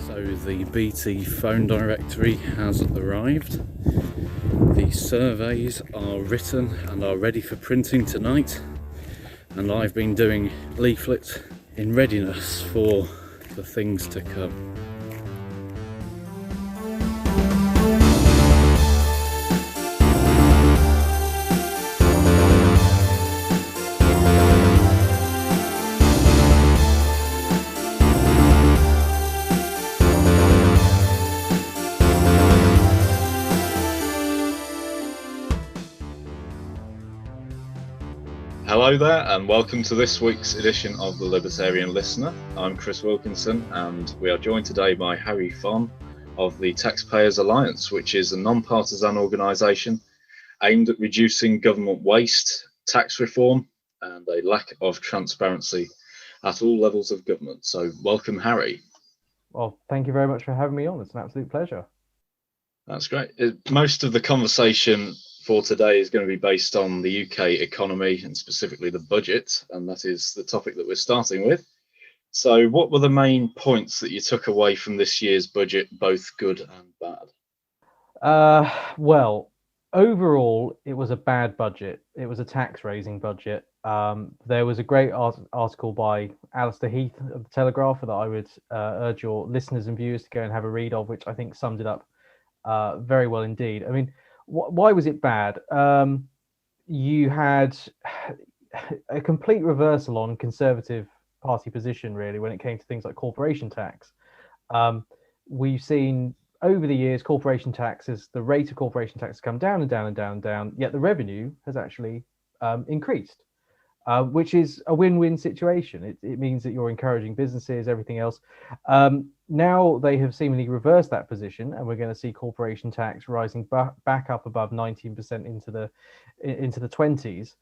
So the BT phone directory has arrived. The surveys are written and are ready for printing tonight, and I've been doing leaflets in readiness for the things to come. Hello there, and welcome to this week's edition of the Libertarian Listener. I'm Christopher Wilkinson, and we are joined today by Harry Fone of the Taxpayers Alliance, which is a non-partisan organisation aimed at reducing government waste, tax reform, and a lack of transparency at all levels of government. So welcome, Harry. Well, thank you very much for having me on. It's an absolute pleasure. That's great. Most of the conversation for today is going to be based on the UK economy and specifically the budget, and that is the topic that we're starting with. So what were the main points that you took away from this year's budget, both good and bad? Well, overall, it was a bad budget. It was a tax-raising budget. There was a great article by Alistair Heath of the Telegraph that I would urge your listeners and viewers to go and have a read of, which I think summed it up very well indeed. I mean, why was it bad? You had a complete reversal on Conservative Party position, really, when it came to things like corporation tax. We've seen over the years corporation taxes, the rate of corporation tax has come down and down and down and down, yet the revenue has actually increased, which is a win-win situation. It means that you're encouraging businesses, everything else. Now they have seemingly reversed that position, and we're going to see corporation tax rising back up above 19% into the 20s.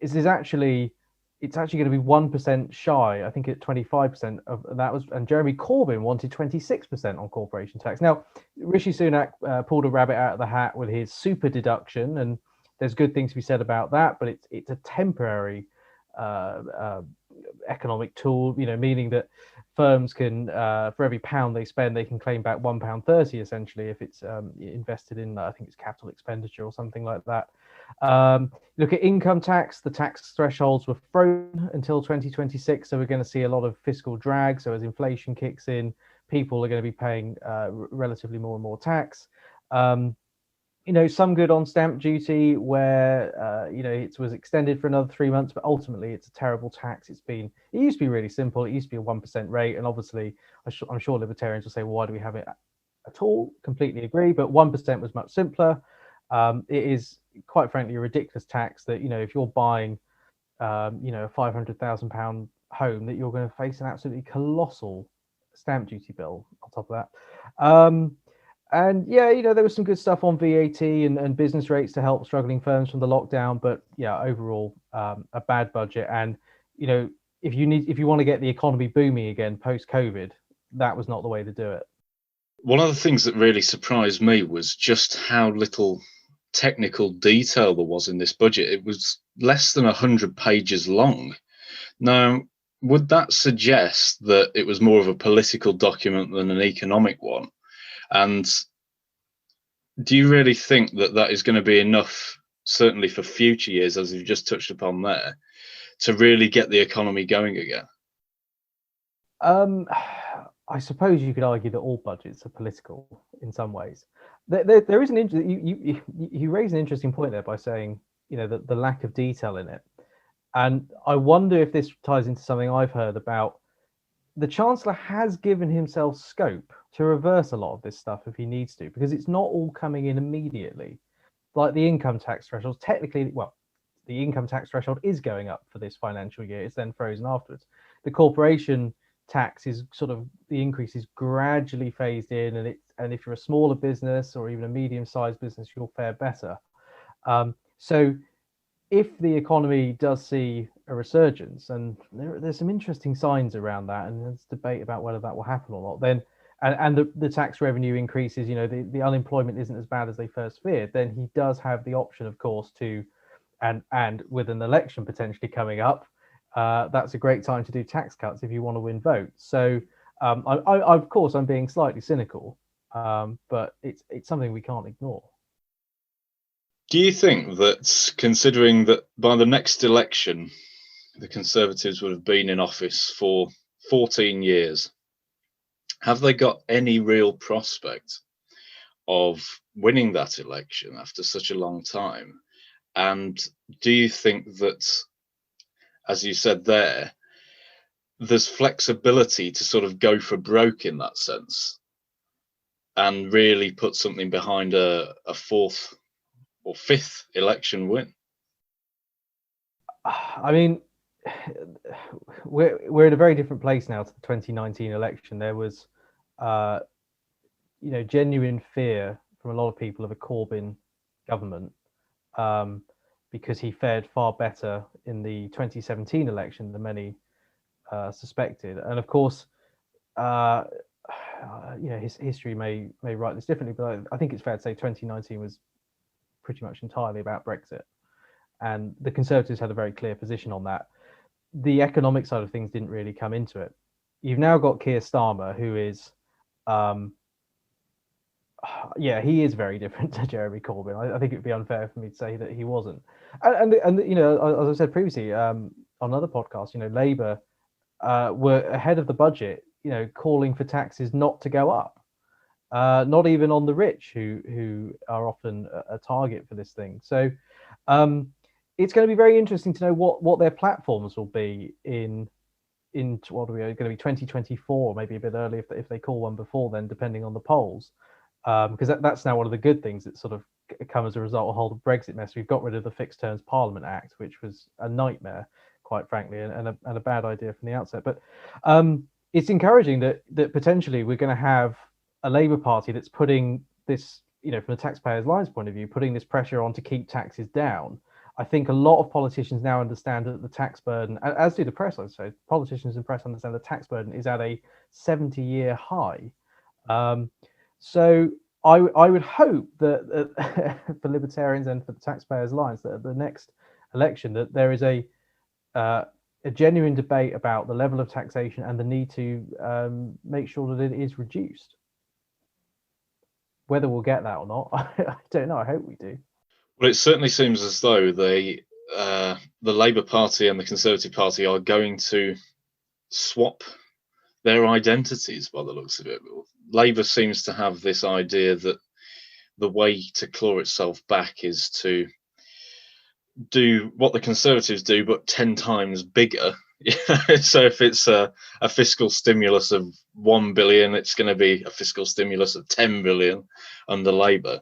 It's actually going to be 1% shy. I think at 25% of that was, and Jeremy Corbyn wanted 26% on corporation tax. Now, Rishi Sunak pulled a rabbit out of the hat with his super deduction, and there's good things to be said about that, but it's a temporary economic tool, meaning that firms can, for every pound they spend, they can claim back £1.30 essentially if it's invested in, I think it's capital expenditure or something like that. Look at income tax. The tax thresholds were frozen until 2026, so we're going to see a lot of fiscal drag. So as inflation kicks in, people are going to be paying relatively more and more tax. Some good on stamp duty where, it was extended for another 3 months, but ultimately it's a terrible tax. It used to be really simple. It used to be a 1% rate. And obviously, I'm sure libertarians will say, well, why do we have it at all? Completely agree. But 1% was much simpler. It is, quite frankly, a ridiculous tax that, if you're buying, a £500,000 home, that you're going to face an absolutely colossal stamp duty bill on top of that. And yeah, there was some good stuff on VAT and business rates to help struggling firms from the lockdown. But yeah, overall, a bad budget. And if you want to get the economy booming again post COVID, that was not the way to do it. One of the things that really surprised me was just how little technical detail there was in this budget. It was less than 100 pages long. Now, would that suggest that it was more of a political document than an economic one? And do you really think that is going to be enough, certainly for future years, as you've just touched upon there, to really get the economy going again? I suppose you could argue that all budgets are political in some ways. There is you raise an interesting point there by saying, the lack of detail in it. And I wonder if this ties into something I've heard about. The Chancellor has given himself scope to reverse a lot of this stuff if he needs to, because it's not all coming in immediately. Like the income tax thresholds, technically, well, the income tax threshold is going up for this financial year. It's then frozen afterwards. The corporation tax is the increase is gradually phased in, and if you're a smaller business or even a medium-sized business, you'll fare better. So if the economy does see a resurgence, and there's some interesting signs around that, and there's debate about whether that will happen or not, then and the tax revenue increases, the unemployment isn't as bad as they first feared, then he does have the option, of course, to and with an election potentially coming up, that's a great time to do tax cuts if you want to win votes. So Of course, I'm being slightly cynical, but it's something we can't ignore. Do you think that, considering that by the next election, the Conservatives would have been in office for 14 years, have they got any real prospect of winning that election after such a long time? And do you think that, as you said there's flexibility to sort of go for broke in that sense and really put something behind a fourth or fifth election win? I mean, we're in a very different place now to the 2019 election. There was, genuine fear from a lot of people of a Corbyn government, because he fared far better in the 2017 election than many suspected. And of course, his history may write this differently, but I think it's fair to say 2019 was pretty much entirely about Brexit, and the Conservatives had a very clear position on that. The economic side of things didn't really come into it. You've now got Keir Starmer, who is, he is very different to Jeremy Corbyn. I think it would be unfair for me to say that he wasn't. And as I said previously on another podcast, Labour were ahead of the budget, calling for taxes not to go up, not even on the rich, who are often a target for this thing. So it's going to be very interesting to know what their platforms will be in what are we going to be 2024, maybe a bit early if they call one before then, depending on the polls, because that's now one of the good things that sort of come as a result of the whole Brexit mess. We've got rid of the Fixed Terms Parliament Act, which was a nightmare, quite frankly, and a bad idea from the outset. But it's encouraging that potentially we're going to have a Labour Party that's putting this, from the taxpayers' lines point of view, putting this pressure on to keep taxes down. I think a lot of politicians now understand that the tax burden, as do the press, I'd say, politicians and press understand the tax burden is at a 70-year high. So I would hope that for libertarians and for the taxpayers' lines, that at the next election, that there is a genuine debate about the level of taxation and the need to make sure that it is reduced. Whether we'll get that or not, I don't know. I hope we do. Well, it certainly seems as though the Labour Party and the Conservative Party are going to swap their identities by the looks of it. Labour seems to have this idea that the way to claw itself back is to do what the Conservatives do, but 10 times bigger. So if it's a fiscal stimulus of 1 billion, it's going to be a fiscal stimulus of 10 billion under Labour.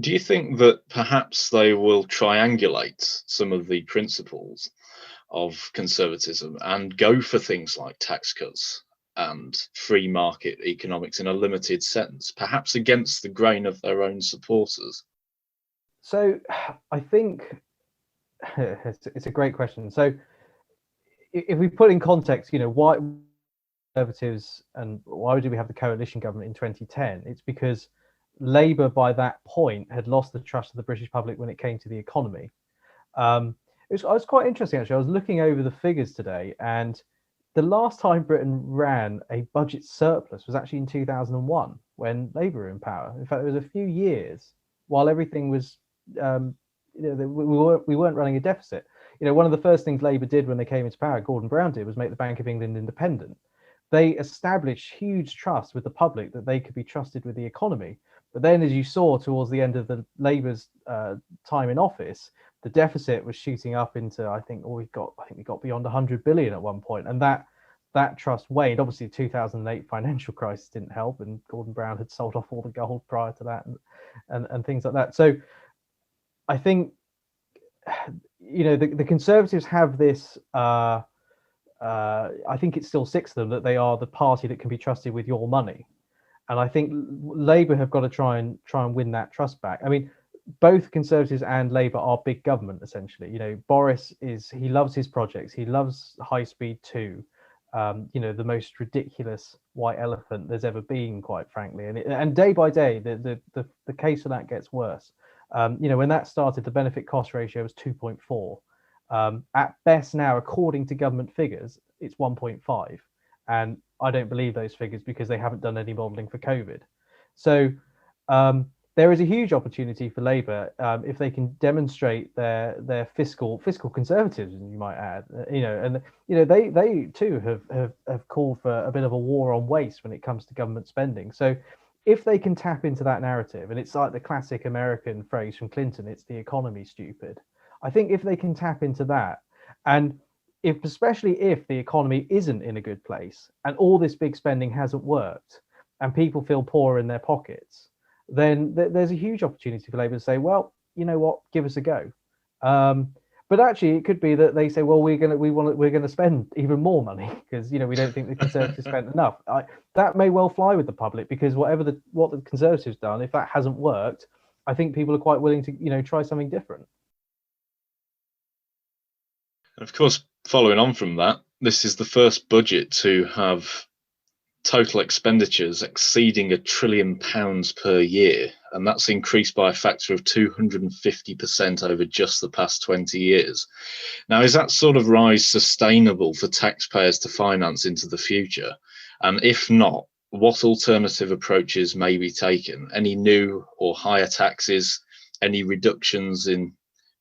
Do you think that perhaps they will triangulate some of the principles of conservatism and go for things like tax cuts and free market economics in a limited sense, perhaps against the grain of their own supporters? So I think it's a great question. So if we put in context, why Conservatives and why did we have the coalition government in 2010? It's because Labour by that point had lost the trust of the British public when it came to the economy. It was quite interesting, actually. I was looking over the figures today, and the last time Britain ran a budget surplus was actually in 2001 when Labour were in power. In fact, there was a few years while everything was, we weren't running a deficit. One of the first things Labour did when they came into power, Gordon Brown did, was make the Bank of England independent. They established huge trust with the public that they could be trusted with the economy. But then, as you saw towards the end of the Labour's time in office, the deficit was shooting up into, I think we got beyond 100 billion at one point, and that trust waned. Obviously, the 2008 financial crisis didn't help, and Gordon Brown had sold off all the gold prior to that, and things like that. So, I think the Conservatives have this. I think it still sticks to them that they are the party that can be trusted with your money. And I think Labour have got to try and win that trust back. I mean, both Conservatives and Labour are big government, essentially. Boris he loves his projects. He loves High Speed 2, the most ridiculous white elephant there's ever been, quite frankly. And day by day, the case for that gets worse. When that started, the benefit cost ratio was 2.4. At best now, according to government figures, it's 1.5. And I don't believe those figures because they haven't done any modelling for COVID. So there is a huge opportunity for Labour if they can demonstrate their fiscal conservatism, you might add. They too have called for a bit of a war on waste when it comes to government spending. So if they can tap into that narrative, and it's like the classic American phrase from Clinton, it's the economy, stupid. I think if they can tap into that, and especially if the economy isn't in a good place and all this big spending hasn't worked and people feel poorer in their pockets, then there's a huge opportunity for Labour to say, well, you know what, give us a go. But actually, it could be that they say, well, we're going to spend even more money because we don't think the Conservatives spent enough. That may well fly with the public because what the Conservatives done, if that hasn't worked, I think people are quite willing to try something different. Of course, following on from that, this is the first budget to have total expenditures exceeding £1 trillion per year, and that's increased by a factor of 250% over just the past 20 years. Now, is that sort of rise sustainable for taxpayers to finance into the future? And if not, what alternative approaches may be taken? Any new or higher taxes? Any reductions in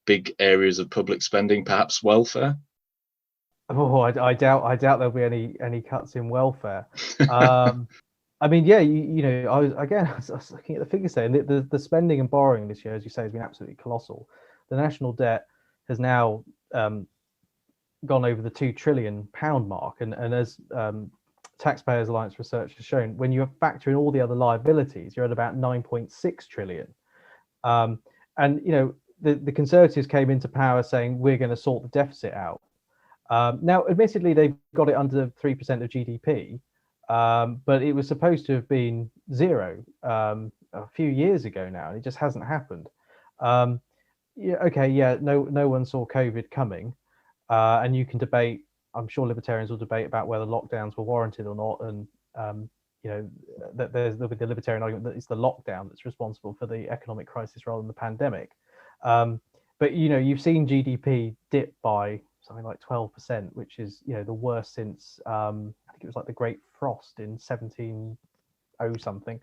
big areas of public spending, perhaps welfare? Oh, I doubt there'll be any cuts in welfare. I mean, yeah, I was looking at the figures there, and the spending and borrowing this year, as you say, has been absolutely colossal. The national debt has now gone over the £2 trillion mark, and as Taxpayers Alliance research has shown, when you factor in all the other liabilities, you're at about 9.6 trillion. And the Conservatives came into power saying we're going to sort the deficit out. Now, admittedly, they've got it under 3% of GDP, but it was supposed to have been zero a few years ago now, and it just hasn't happened. No one saw COVID coming, and you can debate. I'm sure libertarians will debate about whether lockdowns were warranted or not, and that there'll be the libertarian argument that it's the lockdown that's responsible for the economic crisis rather than the pandemic. But you've seen GDP dip by something like 12%, which is the worst since I think it was like the Great Frost in 1700 something.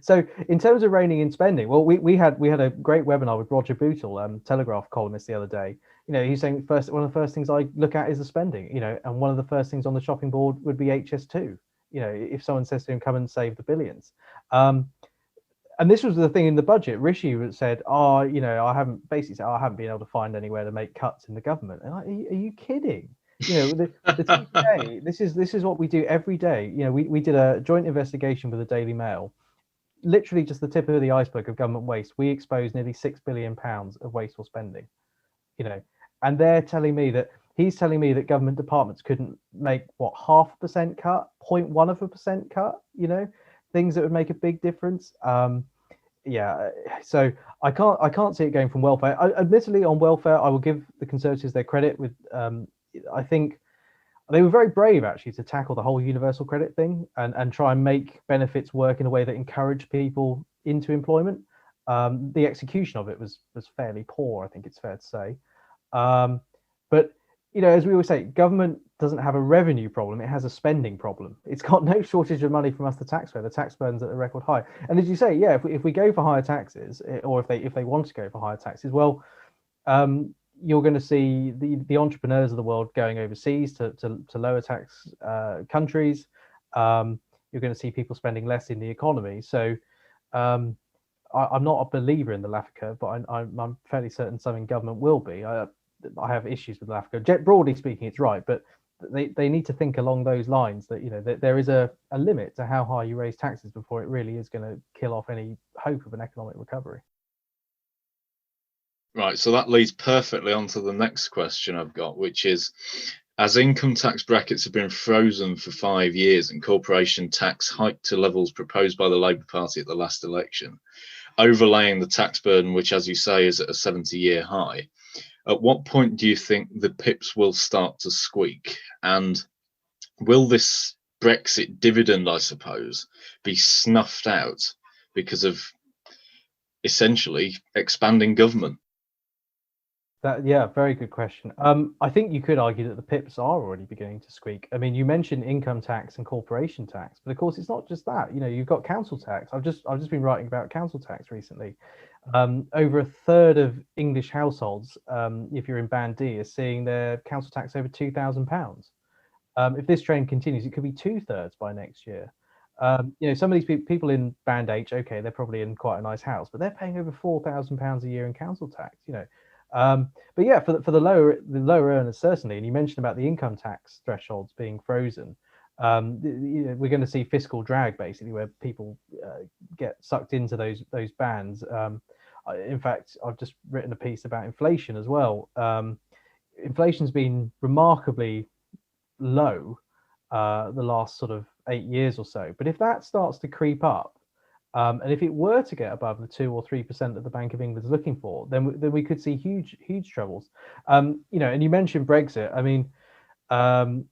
So in terms of reining in spending, well, we had a great webinar with Roger Bootle, Telegraph columnist, the other day. He's saying one of the first things I look at is the spending. And one of the first things on the shopping board would be HS2. If someone says to him, "Come and save the billions." And this was the thing in the budget. Rishi said, I haven't been able to find anywhere to make cuts in the government. And are you kidding? The TPA, this is what we do every day. We did a joint investigation with the Daily Mail, literally just the tip of the iceberg of government waste. We exposed nearly £6 billion of wasteful spending, and he's telling me that government departments couldn't make 0.5% cut, 0.1% cut, things that would make a big difference. So I can't see it going from welfare. Admittedly, on welfare, I will give the Conservatives their credit. With I think they were very brave actually to tackle the whole universal credit thing and try and make benefits work in a way that encouraged people into employment. The execution of it was fairly poor, I think it's fair to say. But as we always say, government doesn't have a revenue problem, it has a spending problem. It's got no shortage of money from us, the taxpayer. The tax burden's at a record high. And as you say, if we go for higher taxes, or if they want to go for higher taxes, well, you're going to see the entrepreneurs of the world going overseas to lower tax countries. You're going to see people spending less in the economy. So I'm not a believer in the Laffer curve, but I'm fairly certain some in government will be. I have issues with the Laffer curve. Broadly speaking, it's right, but they need to think along those lines that that there is a limit to how high you raise taxes before it really is going to kill off any hope of an economic recovery. Right, so that leads perfectly on to the next question I've got, which is, as income tax brackets have been frozen for 5 years and corporation tax hiked to levels proposed by the Labour Party at the last election, overlaying the tax burden, which, as you say, is at a 70-year high, at what point do you think the pips will start to squeak? And will this Brexit dividend, I suppose, be snuffed out because of essentially expanding government? Yeah, very good question. I think you could argue that the pips are already beginning to squeak. I mean, you mentioned income tax and corporation tax, but of course it's not just that. You know, you've got council tax. I've just been writing about council tax recently. Over a third of English households, if you're in Band D, are seeing their council tax over £2,000. If this trend continues, it could be 2/3 by next year. You know, some of these people in Band H, okay, they're probably in quite a nice house, but they're paying over £4,000 a year in council tax. You know, but yeah, for the lower earners certainly. And you mentioned about the income tax thresholds being frozen. You know, we're going to see fiscal drag basically, where people get sucked into those bands. In fact, I've just written a piece about inflation as well. Inflation's been remarkably low the last sort of 8 years or so. But if that starts to creep up, and if it were to get above the 2 or 3% that the Bank of England is looking for, then we could see huge troubles. You know, and you mentioned Brexit. I mean, all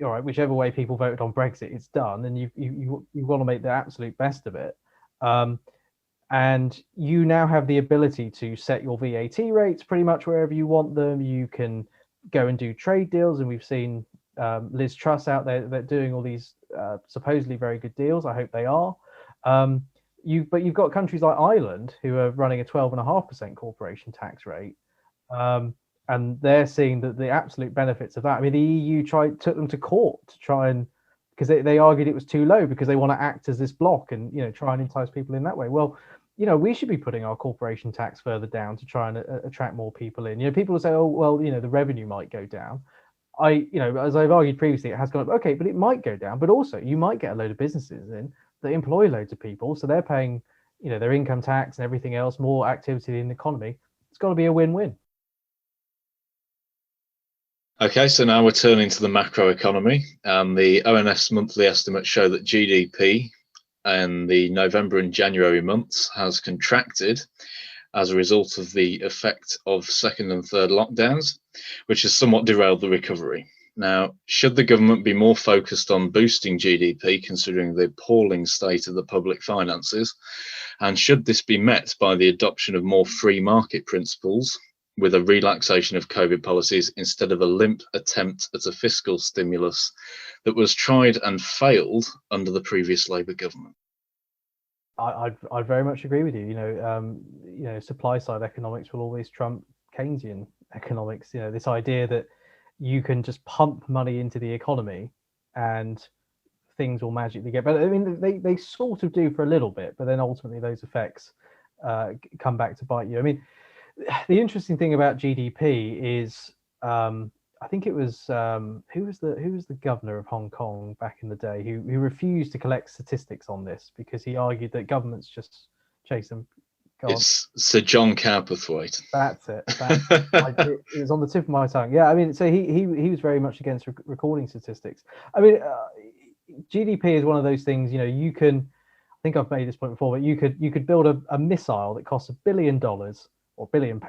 right, whichever way people voted on Brexit, it's done, and you want to make the absolute best of it. And you now have the ability to set your VAT rates pretty much wherever you want them. You can go and do trade deals, and we've seen Liz Truss out there that doing all these supposedly very good deals. I hope they are. But you've got countries like Ireland who are running a 12.5% corporation tax rate, and they're seeing the absolute benefits of that. I mean, the EU took them to court to try and, because they argued it was too low because they want to act as this block and, you know, try and entice people in that way. Well, you know, we should be putting our corporation tax further down to try and attract more people in. You know, people will say, oh, well, you know, the revenue might go down. You know, as I've argued previously, it has gone up. Okay, but it might go down. But also, you might get a load of businesses in that employ loads of people, so they're paying, you know, their income tax and everything else, more activity in the economy. It's got to be a win-win. Okay, so now we're turning to the macroeconomy. The ONS monthly estimates show that GDP in the November and January months has contracted as a result of the effect of second and third lockdowns, which has somewhat derailed the recovery. Now, should the government be more focused on boosting GDP, considering the appalling state of the public finances? And should this be met by the adoption of more free market principles with a relaxation of COVID policies instead of a limp attempt at a fiscal stimulus that was tried and failed under the previous Labour government? I'd very much agree with you. You know, supply side economics will always trump Keynesian economics. You know, this idea that you can just pump money into the economy and things will magically get better. I mean, they sort of do for a little bit, but then ultimately those effects come back to bite you. I mean, the interesting thing about GDP is, I think it was who was the governor of Hong Kong back in the day who refused to collect statistics on this because he argued that governments just chase them. It's Sir John Cowperthwaite. That's it. It was on the tip of my tongue. Yeah, I mean, so he was very much against recording statistics. I mean, GDP is one of those things. You know, you can. I think I've made this point before, but you could build a missile that costs $1 billion or £1 billion,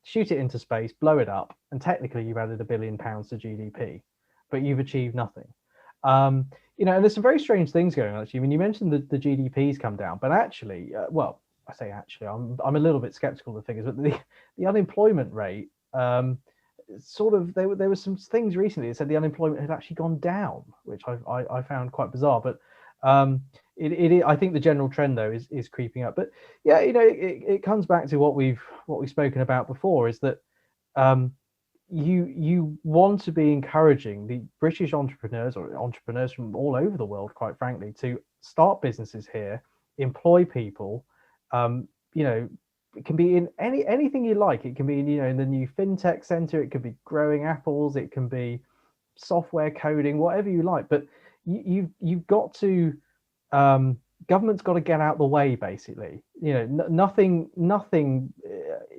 shoot it into space, blow it up, and technically you've added £1 billion to GDP, but you've achieved nothing. You know, and there's some very strange things going on. Actually, I mean, you mentioned the GDP's come down, but actually, well, I say actually, I'm a little bit skeptical of the figures, but the unemployment rate, sort of, there were some things recently that said the unemployment had actually gone down, which I found quite bizarre. But I think the general trend though is creeping up. But yeah, you know, it comes back to what we've spoken about before, is that you want to be encouraging the British entrepreneurs or entrepreneurs from all over the world, quite frankly, to start businesses here, employ people. You know, it can be in anything you like. It can be, you know, in the new fintech center. It could be growing apples. It can be software coding, whatever you like. But you've got to, government's got to get out the way, basically. You know, nothing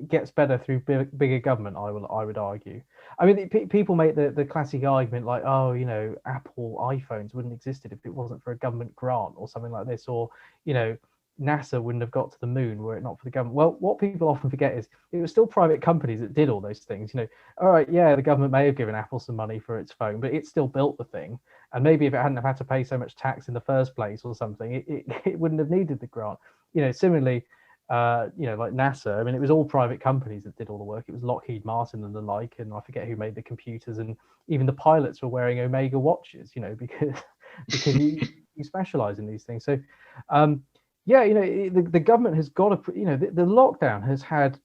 gets better through bigger government. I would argue. I mean, people make the classic argument like, oh, you know, Apple iPhones wouldn't exist if it wasn't for a government grant or something like this, or, you know, NASA wouldn't have got to the moon were it not for the government. Well, what people often forget is it was still private companies that did all those things. You know, all right, yeah, the government may have given Apple some money for its phone, but it still built the thing. And maybe if it hadn't have had to pay so much tax in the first place or something, it wouldn't have needed the grant. You know, similarly, like NASA. I mean, it was all private companies that did all the work. It was Lockheed Martin and the like, and I forget who made the computers, and even the pilots were wearing Omega watches, because you specialize in these things. So, the government has got to, the lockdown has had.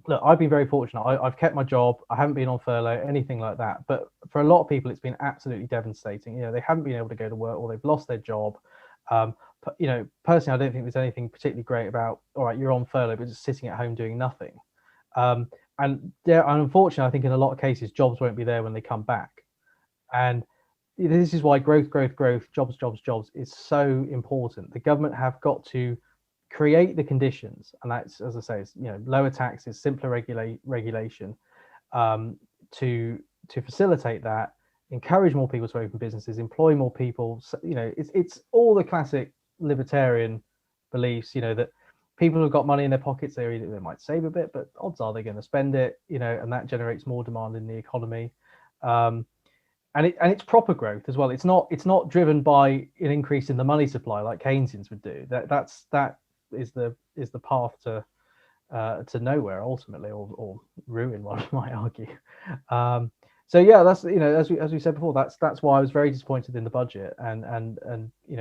Look, I've been very fortunate. I've kept my job. I haven't been on furlough, anything like that. But for a lot of people, it's been absolutely devastating. They haven't been able to go to work, or they've lost their job. Personally, I don't think there's anything particularly great about, all right, you're on furlough, but just sitting at home doing nothing. And unfortunately, I think in a lot of cases, jobs won't be there when they come back. And this is why growth, jobs is so important. The government have got to create the conditions, and that's, as I say, it's, lower taxes, simpler regulation, to facilitate that, encourage more people to open businesses, employ more people. So, it's all the classic libertarian beliefs, that people who've got money in their pockets, they might save a bit, but odds are they're going to spend it, and that generates more demand in the economy. And it's proper growth as well. It's not driven by an increase in the money supply like Keynesians would do. That is the path to nowhere ultimately, or ruin, one might argue. So yeah, that's, as we said before, that's why I was very disappointed in the budget, and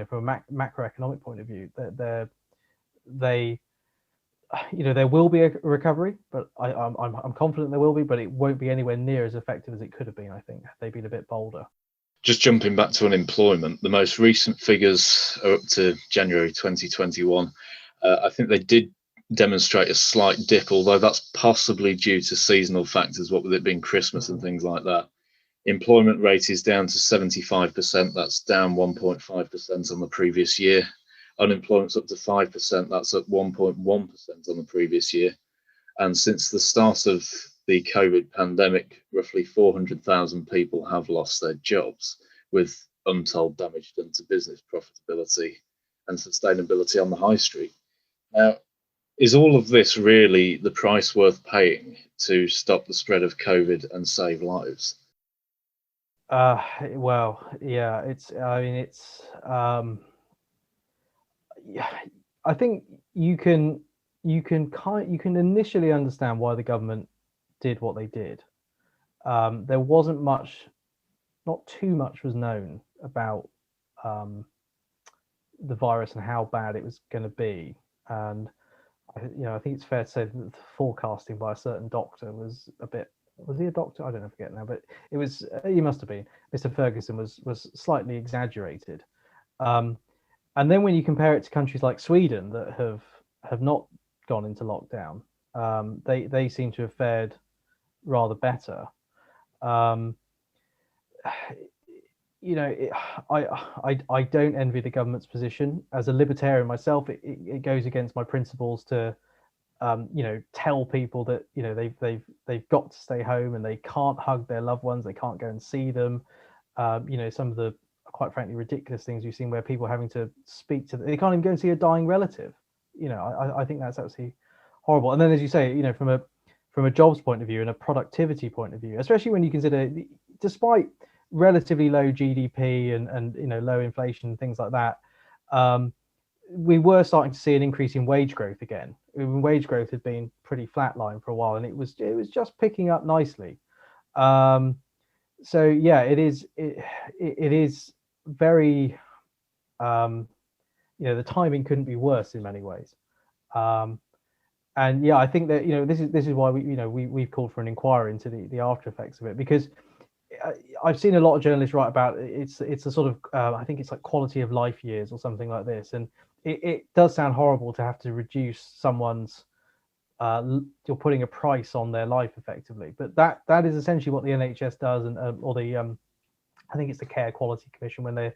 from a macroeconomic point of view, that there will be a recovery, but I'm confident there will be, but it won't be anywhere near as effective as it could have been. I think had they been a bit bolder. Just jumping back to unemployment, the most recent figures are up to January 2021. I think they did demonstrate a slight dip, although that's possibly due to seasonal factors, what with it being Christmas and things like that. Employment rate is down to 75%. That's down 1.5% on the previous year. Unemployment's up to 5%. That's up 1.1% on the previous year. And since the start of the COVID pandemic, roughly 400,000 people have lost their jobs, with untold damage done to business profitability and sustainability on the high street. Now, is all of this really the price worth paying to stop the spread of COVID and save lives? Well, yeah, I think you can initially understand why the government did what they did. There wasn't not too much was known about the virus and how bad it was going to be, and I think it's fair to say that the forecasting by a certain doctor was a bit. Was he a doctor? I don't know, forget now, but it was. He must have been. Mr. Ferguson was slightly exaggerated. And then when you compare it to countries like Sweden that have not gone into lockdown, they seem to have fared rather better. I don't envy the government's position. As a libertarian myself, it goes against my principles to tell people that they've got to stay home and they can't hug their loved ones, they can't go and see them. Some of the quite frankly ridiculous things we've seen where people are having to speak to they can't even go and see a dying relative. I think that's absolutely horrible. And then, as you say, from a jobs point of view and a productivity point of view, especially when you consider, despite relatively low GDP and low inflation and things like that, we were starting to see an increase in wage growth again. Wage growth had been pretty flatline for a while, and it was just picking up nicely. So yeah, it is very the timing couldn't be worse in many ways. And yeah, I think that this is why we've called for an inquiry into the after effects of it, because I've seen a lot of journalists write about it's a sort of I think it's like quality of life years or something like this, and it does sound horrible to have to reduce someone's you're putting a price on their life effectively, but that is essentially what the NHS does, and or the I think it's the Care Quality Commission, when they're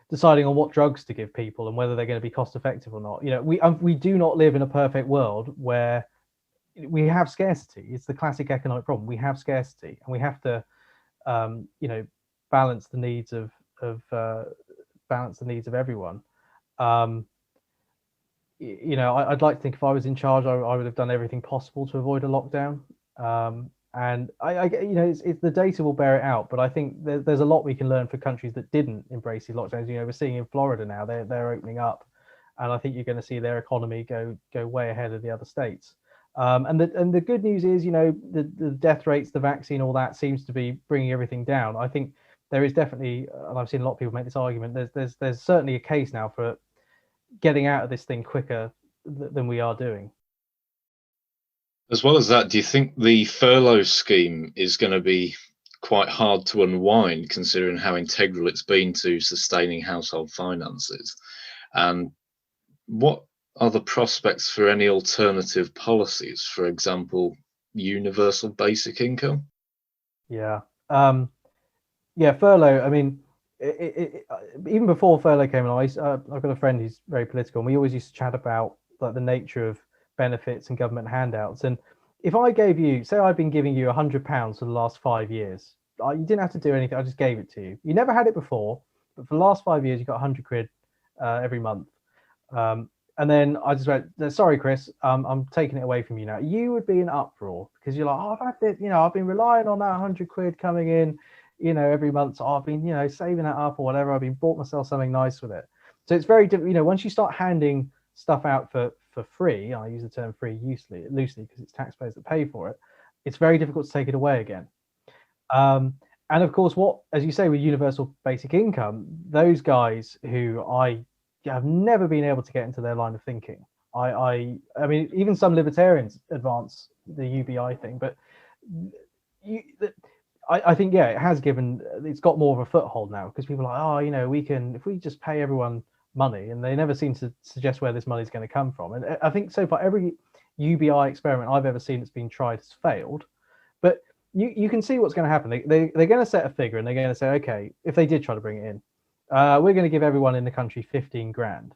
deciding on what drugs to give people and whether they're going to be cost effective or not. We do not live in a perfect world where we have scarcity. It's the classic economic problem. We have scarcity, and we have to balance the needs of everyone. I'd like to think if I was in charge, I would have done everything possible to avoid a lockdown. And it's the data will bear it out, but I think there's a lot we can learn for countries that didn't embrace these lockdowns. We're seeing in Florida now they're opening up, and I think you're going to see their economy go way ahead of the other states. And the good news is, the death rates, the vaccine, all that seems to be bringing everything down. I think there is definitely, and I've seen a lot of people make this argument, there's certainly a case now for getting out of this thing quicker than we are doing. As well as that, do you think the furlough scheme is going to be quite hard to unwind, considering how integral it's been to sustaining household finances? And what are the prospects for any alternative policies? For example, universal basic income? Yeah. Furlough. I mean, even before furlough came along, I've got a friend who's very political, and we always used to chat about like the nature of benefits and government handouts. And if I gave you, say I've been giving you £100 for the last 5 years, you didn't have to do anything. I just gave it to you. You never had it before, but for the last 5 years, you got 100 quid every month. And then I just went, sorry, Chris, I'm taking it away from you now. You would be in uproar because you're like, I've had it, I've been relying on that 100 quid coming in, every month. So I've been, saving that up or whatever. I've been bought myself something nice with it. So it's very different. Once you start handing stuff out for free, I use the term free loosely because it's taxpayers that pay for it. It's very difficult to take it away again. And of course, as you say, with universal basic income, those guys who I have never been able to get into their line of thinking. I mean, even some libertarians advance the UBI thing, but I think, it has it's got more of a foothold now because people are like, we can, if we just pay everyone money, and they never seem to suggest where this money is going to come from. And I think so far, every UBI experiment I've ever seen that's been tried has failed. But you can see what's going to happen. They're going to set a figure and they're going to say, okay, if they did try to bring it in, we're going to give everyone in the country 15 grand.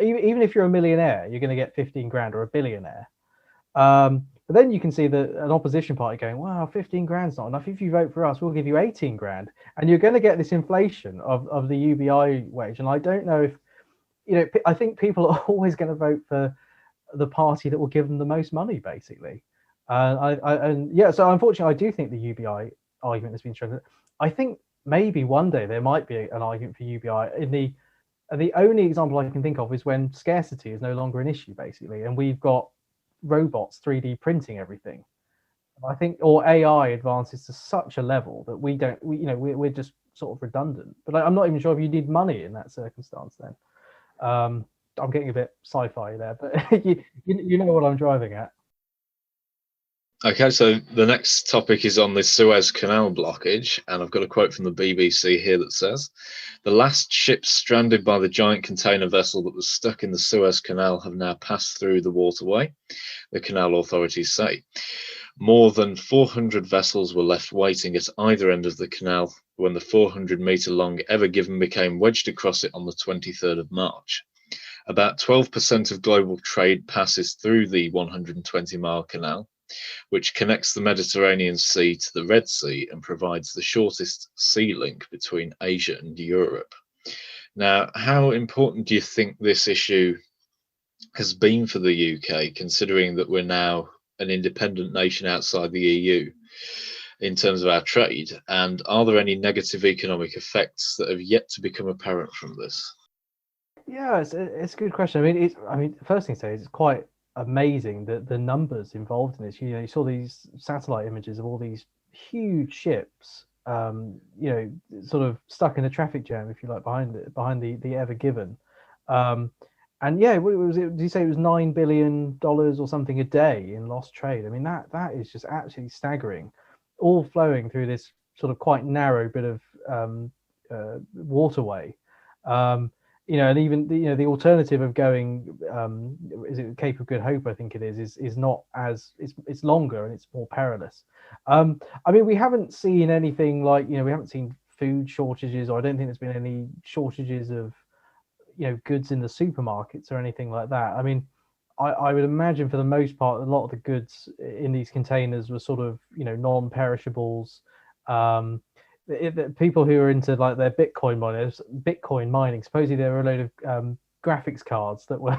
Even if you're a millionaire, you're going to get 15 grand, or a billionaire. But then you can see an opposition party going, wow, 15 grand's not enough. If you vote for us, we'll give you 18 grand. And you're going to get this inflation of the UBI wage. And I don't know if, I think people are always going to vote for the party that will give them the most money, basically. So unfortunately, I do think the UBI argument has been strengthened. I think maybe one day there might be an argument for UBI. The only example I can think of is when scarcity is no longer an issue, basically, and we've got robots 3D printing everything. I think, or AI advances to such a level that we're just sort of redundant. But I'm not even sure if you need money in that circumstance. Then I'm getting a bit sci-fi there, but you know what I'm driving at. Okay, so the next topic is on the Suez Canal blockage, and I've got a quote from the BBC here that says, "The last ships stranded by the giant container vessel that was stuck in the Suez Canal have now passed through the waterway," the canal authorities say. More than 400 vessels were left waiting at either end of the canal when the 400-metre-long Ever Given became wedged across it on the 23rd of March. About 12% of global trade passes through the 120-mile canal, which connects the Mediterranean Sea to the Red Sea and provides the shortest sea link between Asia and Europe. Now, how important do you think this issue has been for the UK, considering that we're now an independent nation outside the EU in terms of our trade? And are there any negative economic effects that have yet to become apparent from this? Yeah, it's a good question. I mean, the first thing to say is it's quite amazing that the numbers involved in this. You saw these satellite images of all these huge ships, sort of stuck in a traffic jam, if you like, behind the Ever Given. And yeah, what was it? Did you say it was $9 billion or something a day in lost trade? I mean, that is just absolutely staggering, all flowing through this sort of quite narrow bit of waterway. And even the alternative of going, is it Cape of Good Hope? I think it is not as it's longer and it's more perilous. I mean, we haven't seen anything like, we haven't seen food shortages, or I don't think there's been any shortages of goods in the supermarkets or anything like that. I mean, I would imagine for the most part a lot of the goods in these containers were sort of non-perishables. People who are into like their Bitcoin mining, supposedly there were a load of graphics cards that were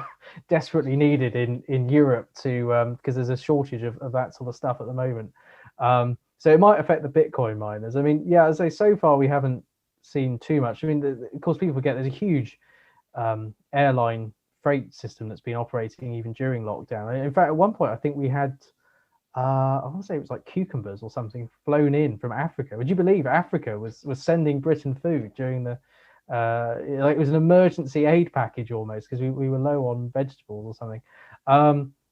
desperately needed in Europe to because there's a shortage of that sort of stuff at the moment. So it might affect the Bitcoin miners. I mean, yeah, as I say, so far we haven't seen too much. I mean, of course, people forget there's a huge airline freight system that's been operating even during lockdown. In fact, at one point, I think we had, I want to say it was like cucumbers or something flown in from Africa. Would you believe Africa was sending Britain food during the, like it was an emergency aid package almost, because we were low on vegetables or something.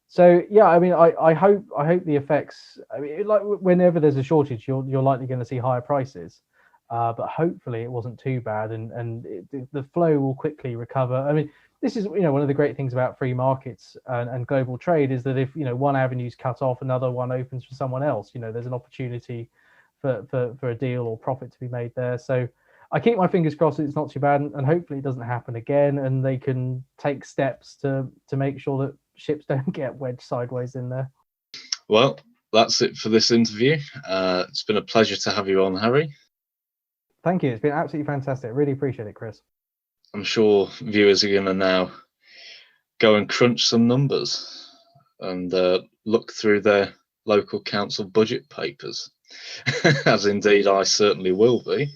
So yeah, I mean, I hope the effects. I mean, like whenever there's a shortage, you're likely going to see higher prices. But hopefully it wasn't too bad, and the flow will quickly recover. I mean, this is one of the great things about free markets and global trade is that if one avenue's cut off, another one opens for someone else. There's an opportunity for a deal or profit to be made there. So I keep my fingers crossed that it's not too bad, and hopefully it doesn't happen again, and they can take steps to make sure that ships don't get wedged sideways in there. Well, that's it for this interview. It's been a pleasure to have you on, Harry. Thank you. It's been absolutely fantastic. Really appreciate it, Chris. I'm sure viewers are going to now go and crunch some numbers and look through their local council budget papers, as indeed I certainly will be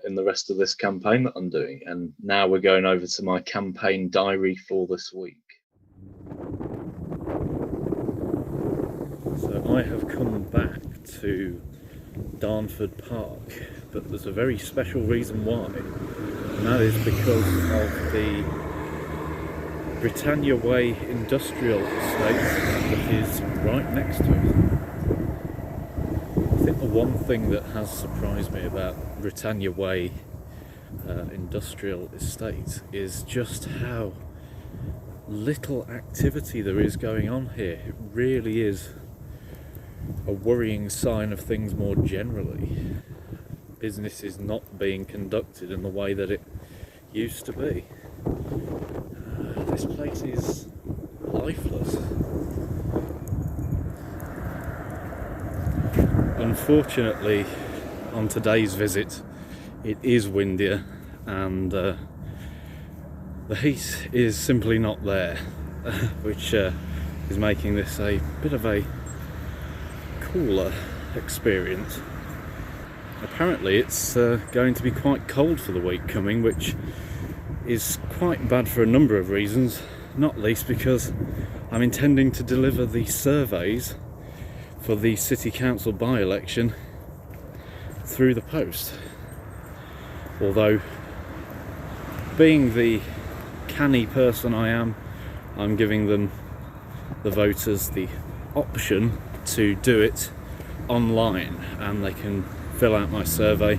in the rest of this campaign that I'm doing. And now we're going over to my campaign diary for this week. So I have come back to Darnford Park, but there's a very special reason why, and that is because of the Britannia Way industrial estate that is right next to it. I think the one thing that has surprised me about Britannia Way industrial estate is just how little activity there is going on here. It really is a worrying sign of things more generally. Business is not being conducted in the way that it used to be. This place is lifeless. Unfortunately, on today's visit, it is windier, and the heat is simply not there, which is making this a bit of a cooler experience. Apparently it's going to be quite cold for the week coming, which is quite bad for a number of reasons, not least because I'm intending to deliver the surveys for the City Council by-election through the post. Although, being the canny person I am, I'm giving them, the voters, the option to do it online, and they can fill out my survey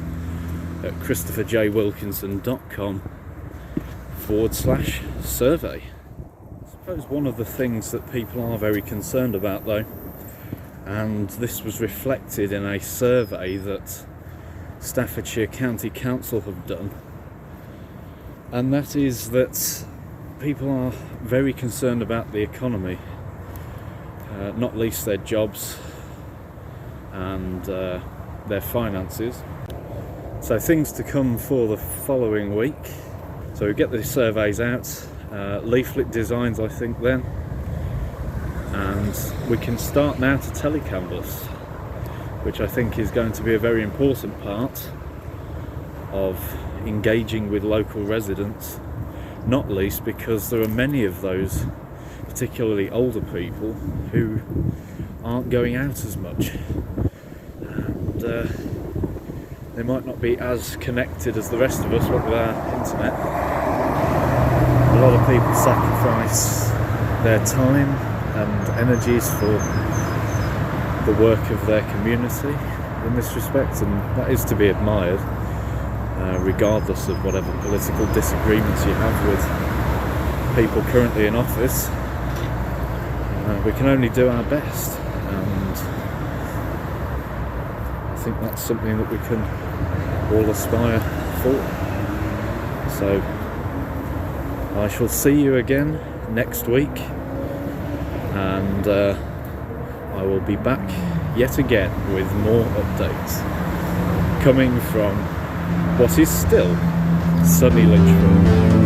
at christopherjwilkinson.com/survey. I suppose one of the things that people are very concerned about though, and this was reflected in a survey that Staffordshire County Council have done, and that is that people are very concerned about the economy, not least their jobs and their finances. So things to come for the following week. So we get the surveys out, leaflet designs I think then, and we can start now to telecanvass, which I think is going to be a very important part of engaging with local residents, not least because there are many of those, particularly older people, who aren't going out as much, and they might not be as connected as the rest of us with our internet. A lot of people sacrifice their time and energies for the work of their community in this respect, and that is to be admired, regardless of whatever political disagreements you have with people currently in office. We can only do our best, and I think that's something that we can all aspire for. So I shall see you again next week, and I will be back yet again with more updates coming from what is still sunny Lichfield.